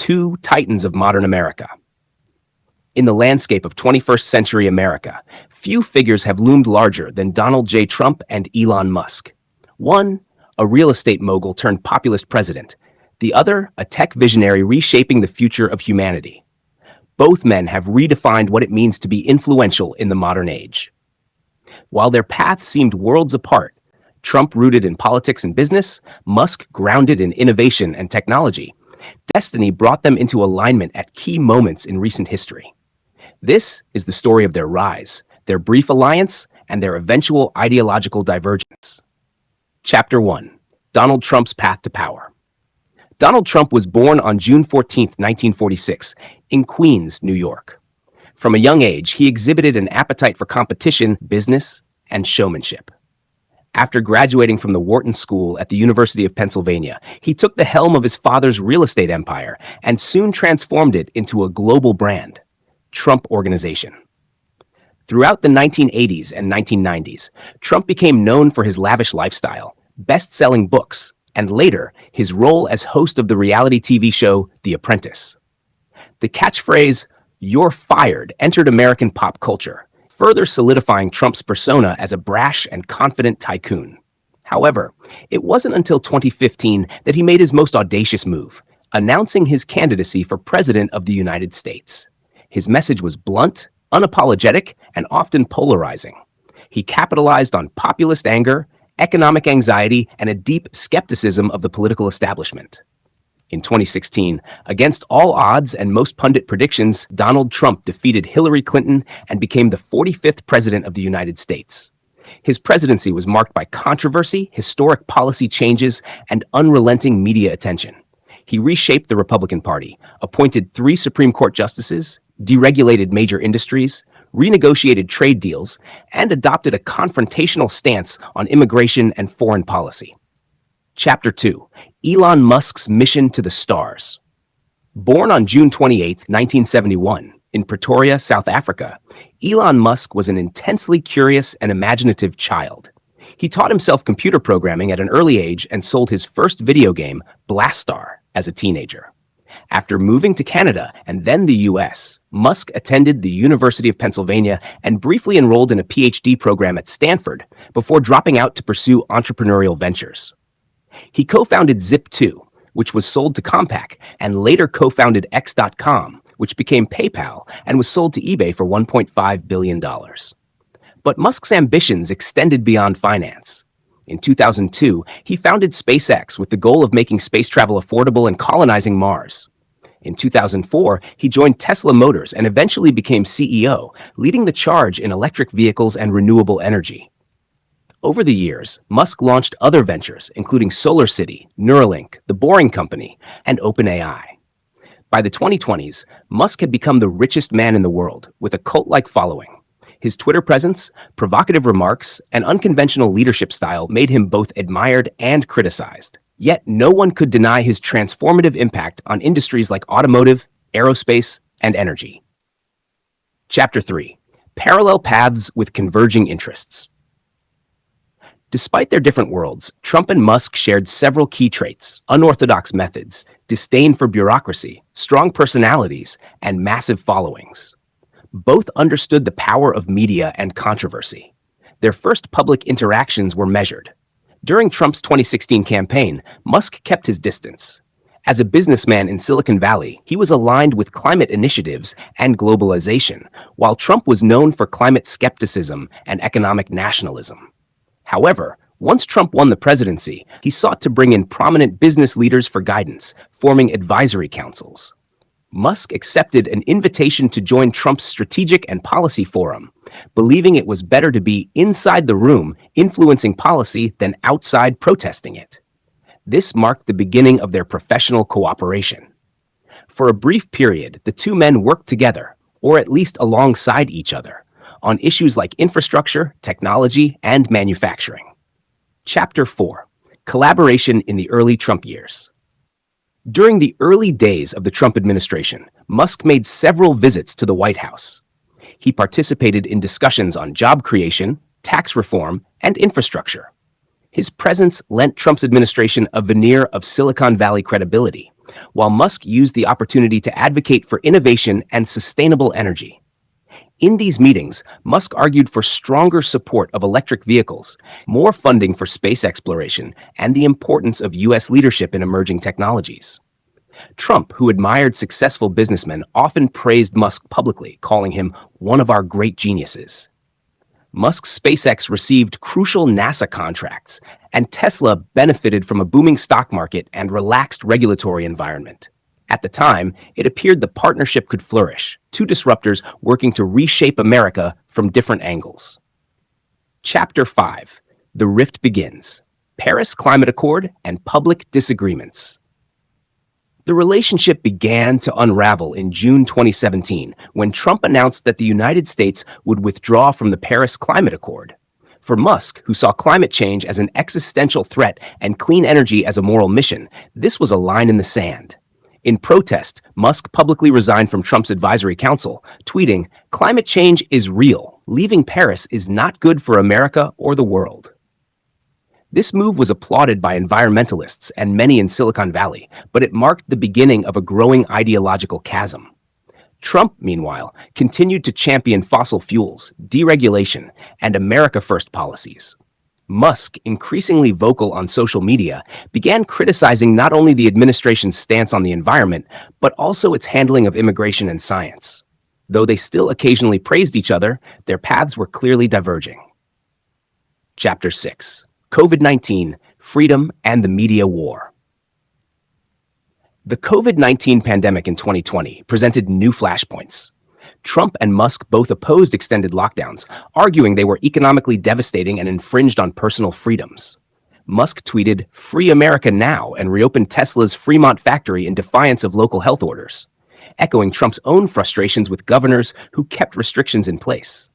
two titans of modern America. In the landscape of 21st century America, few figures have loomed larger than Donald J. Trump and Elon Musk. One, a real estate mogul turned populist president. The other, a tech visionary reshaping the future of humanity. Both men have redefined what it means to be influential in the modern age. While their paths seemed worlds apart, Trump rooted in politics and business, Musk grounded in innovation and technology, destiny brought them into alignment at key moments in recent history. This is the story of their rise, their brief alliance, and their eventual ideological divergence. Chapter 1. Donald Trump's Path to Power. Donald Trump was born on June 14, 1946, in Queens, New York. From a young age, he exhibited an appetite for competition, business, and showmanship. After graduating from the Wharton School at the University of Pennsylvania, he took the helm of his father's real estate empire and soon transformed it into a global brand, Trump Organization. Throughout the 1980s and 1990s, Trump became known for his lavish lifestyle, best-selling books, and later, his role as host of the reality TV show The Apprentice. The catchphrase, "You're fired," entered American pop culture, further solidifying Trump's persona as a brash and confident tycoon. However, it wasn't until 2015 that he made his most audacious move, announcing his candidacy for President of the United States. His message was blunt, unapologetic, and often polarizing. He capitalized on populist anger, economic anxiety, and a deep skepticism of the political establishment. In 2016, against all odds and most pundit predictions, Donald Trump defeated Hillary Clinton and became the 45th President of the United States. His presidency was marked by controversy, historic policy changes, and unrelenting media attention. He reshaped the Republican Party, appointed 3 Supreme Court justices, deregulated major industries, renegotiated trade deals, and adopted a confrontational stance on immigration and foreign policy. Chapter 2. Elon Musk's Mission to the Stars. Born on June 28, 1971, in Pretoria, South Africa, Elon Musk was an intensely curious and imaginative child. He taught himself computer programming at an early age and sold his first video game, Blastar, as a teenager. After moving to Canada and then the US, Musk attended the University of Pennsylvania and briefly enrolled in a PhD program at Stanford before dropping out to pursue entrepreneurial ventures. He co-founded Zip2, which was sold to Compaq, and later co-founded X.com, which became PayPal and was sold to eBay for $1.5 billion. But Musk's ambitions extended beyond finance. In 2002, he founded SpaceX with the goal of making space travel affordable and colonizing Mars. In 2004, he joined Tesla Motors and eventually became CEO, leading the charge in electric vehicles and renewable energy. Over the years, Musk launched other ventures, including SolarCity, Neuralink, The Boring Company, and OpenAI. By the 2020s, Musk had become the richest man in the world, with a cult-like following. His Twitter presence, provocative remarks, and unconventional leadership style made him both admired and criticized. Yet no one could deny his transformative impact on industries like automotive, aerospace, and energy. Chapter 3. Parallel Paths with Converging Interests. Despite their different worlds, Trump and Musk shared several key traits: unorthodox methods, disdain for bureaucracy, strong personalities, and massive followings. Both understood the power of media and controversy. Their first public interactions were measured. During Trump's 2016 campaign, Musk kept his distance. As a businessman in Silicon Valley, he was aligned with climate initiatives and globalization, while Trump was known for climate skepticism and economic nationalism. However, once Trump won the presidency, he sought to bring in prominent business leaders for guidance, forming advisory councils. Musk accepted an invitation to join Trump's strategic and policy forum, believing it was better to be inside the room influencing policy than outside protesting it. This marked the beginning of their professional cooperation. For a brief period, the two men worked together, or at least alongside each other, on issues like infrastructure, technology, and manufacturing. Chapter 4. Collaboration in the early Trump years. During the early days of the Trump administration, Musk made several visits to the White House. He participated in discussions on job creation, tax reform, and infrastructure. His presence lent Trump's administration a veneer of Silicon Valley credibility, while Musk used the opportunity to advocate for innovation and sustainable energy. In these meetings, Musk argued for stronger support of electric vehicles, more funding for space exploration, and the importance of U.S. leadership in emerging technologies. Trump, who admired successful businessmen, often praised Musk publicly, calling him one of our great geniuses. Musk's SpaceX received crucial NASA contracts, and Tesla benefited from a booming stock market and relaxed regulatory environment. At the time, it appeared the partnership could flourish, two disruptors working to reshape America from different angles. Chapter 5. The Rift Begins. Paris Climate Accord and Public Disagreements. The relationship began to unravel in June 2017 when Trump announced that the United States would withdraw from the Paris Climate Accord. For Musk, who saw climate change as an existential threat and clean energy as a moral mission, this was a line in the sand. In protest, Musk publicly resigned from Trump's advisory council, tweeting, "Climate change is real. Leaving Paris is not good for America or the world." This move was applauded by environmentalists and many in Silicon Valley, but it marked the beginning of a growing ideological chasm. Trump, meanwhile, continued to champion fossil fuels, deregulation, and America First policies. Musk, increasingly vocal on social media, began criticizing not only the administration's stance on the environment, but also its handling of immigration and science. Though they still occasionally praised each other, their paths were clearly diverging. Chapter 6. COVID-19, Freedom and the Media War. The COVID-19 pandemic in 2020 presented new flashpoints. Trump and Musk both opposed extended lockdowns, arguing they were economically devastating and infringed on personal freedoms. Musk tweeted, "Free America now," and reopened Tesla's Fremont factory in defiance of local health orders, echoing Trump's own frustrations with governors who kept restrictions in place.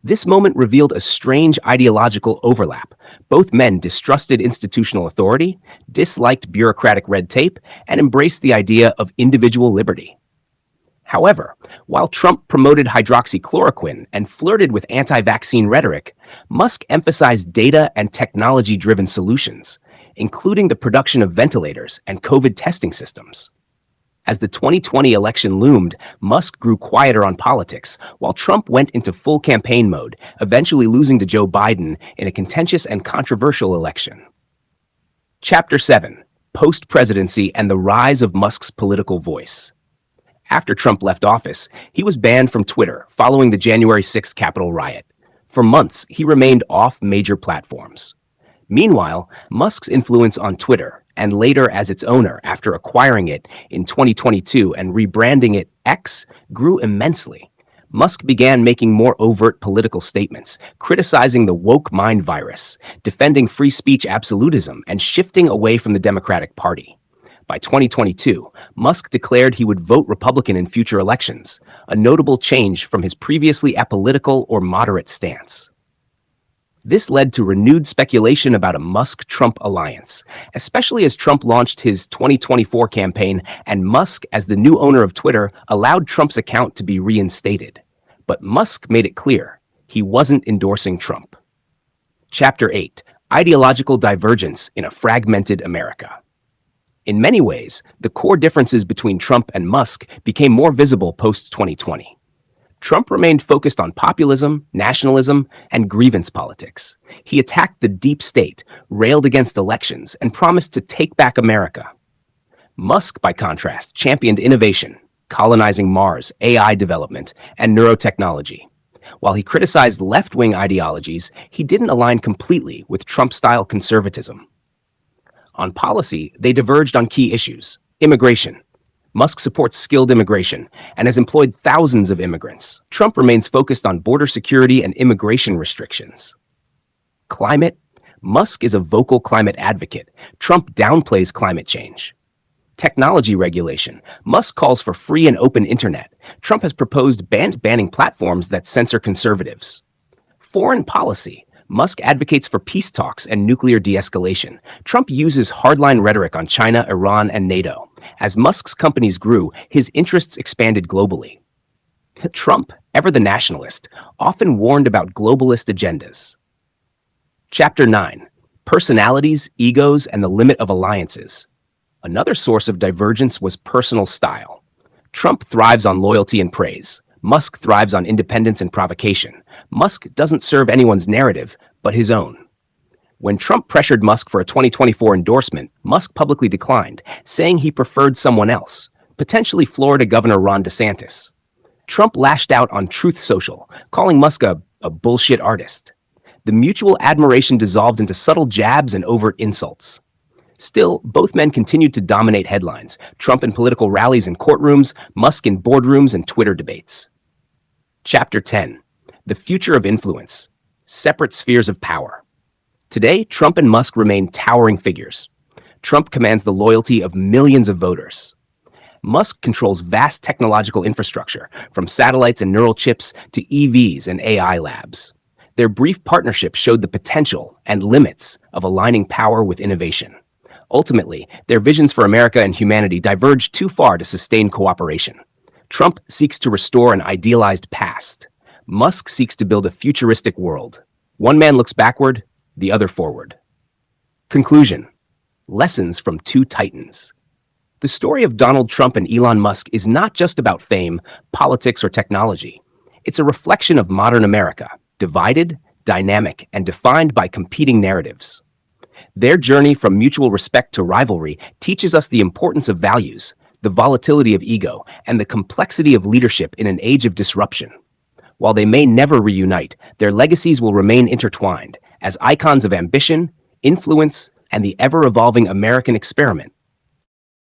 This moment revealed a strange ideological overlap. Both men distrusted institutional authority, disliked bureaucratic red tape, and embraced the idea of individual liberty. However, while Trump promoted hydroxychloroquine and flirted with anti-vaccine rhetoric, Musk emphasized data and technology-driven solutions, including the production of ventilators and COVID testing systems. As the 2020 election loomed, Musk grew quieter on politics, while Trump went into full campaign mode, eventually losing to Joe Biden in a contentious and controversial election. Chapter 7. Post-Presidency and the Rise of Musk's Political Voice. After Trump left office, he was banned from Twitter following the January 6th Capitol riot. For months, he remained off major platforms. Meanwhile, Musk's influence on Twitter, and later as its owner after acquiring it in 2022 and rebranding it X, grew immensely. Musk began making more overt political statements, criticizing the woke mind virus, defending free speech absolutism, and shifting away from the Democratic Party. By 2022, Musk declared he would vote Republican in future elections, a notable change from his previously apolitical or moderate stance. This led to renewed speculation about a Musk-Trump alliance, especially as Trump launched his 2024 campaign and Musk, as the new owner of Twitter, allowed Trump's account to be reinstated. But Musk made it clear he wasn't endorsing Trump. Chapter 8. Ideological Divergence in a Fragmented America. In many ways, the core differences between Trump and Musk became more visible post-2020. Trump remained focused on populism, nationalism, and grievance politics. He attacked the deep state, railed against elections, and promised to take back America. Musk, by contrast, championed innovation, colonizing Mars, AI development, and neurotechnology. While he criticized left-wing ideologies, he didn't align completely with Trump-style conservatism. On policy, they diverged on key issues. Immigration. Musk supports skilled immigration and has employed thousands of immigrants. Trump remains focused on border security and immigration restrictions. Climate. Musk is a vocal climate advocate. Trump downplays climate change. Technology regulation. Musk calls for free and open internet. Trump has proposed banning platforms that censor conservatives. Foreign policy. Musk advocates for peace talks and nuclear de-escalation. Trump uses hardline rhetoric on China, Iran, and NATO. As Musk's companies grew, his interests expanded globally. Trump, ever the nationalist, often warned about globalist agendas. Chapter 9. Personalities, Egos, and the Limit of Alliances. Another source of divergence was personal style. Trump thrives on loyalty and praise. Musk thrives on independence and provocation. Musk doesn't serve anyone's narrative, but his own. When Trump pressured Musk for a 2024 endorsement, Musk publicly declined, saying he preferred someone else, potentially Florida Governor Ron DeSantis. Trump lashed out on Truth Social, calling Musk a bullshit artist. The mutual admiration dissolved into subtle jabs and overt insults. Still, both men continued to dominate headlines, Trump in political rallies and courtrooms, Musk in boardrooms and Twitter debates. Chapter 10. The Future of Influence. Separate Spheres of Power. Today, Trump and Musk remain towering figures. Trump commands the loyalty of millions of voters. Musk controls vast technological infrastructure, from satellites and neural chips to EVs and AI labs. Their brief partnership showed the potential and limits of aligning power with innovation. Ultimately, their visions for America and humanity diverged too far to sustain cooperation. Trump seeks to restore an idealized past. Musk seeks to build a futuristic world. One man looks backward, the other forward. Conclusion. Lessons from two titans. The story of Donald Trump and Elon Musk is not just about fame, politics, or technology. It's a reflection of modern America, divided, dynamic, and defined by competing narratives. Their journey from mutual respect to rivalry teaches us the importance of values, the volatility of ego, and the complexity of leadership in an age of disruption. While they may never reunite, their legacies will remain intertwined as icons of ambition, influence, and the ever-evolving American experiment.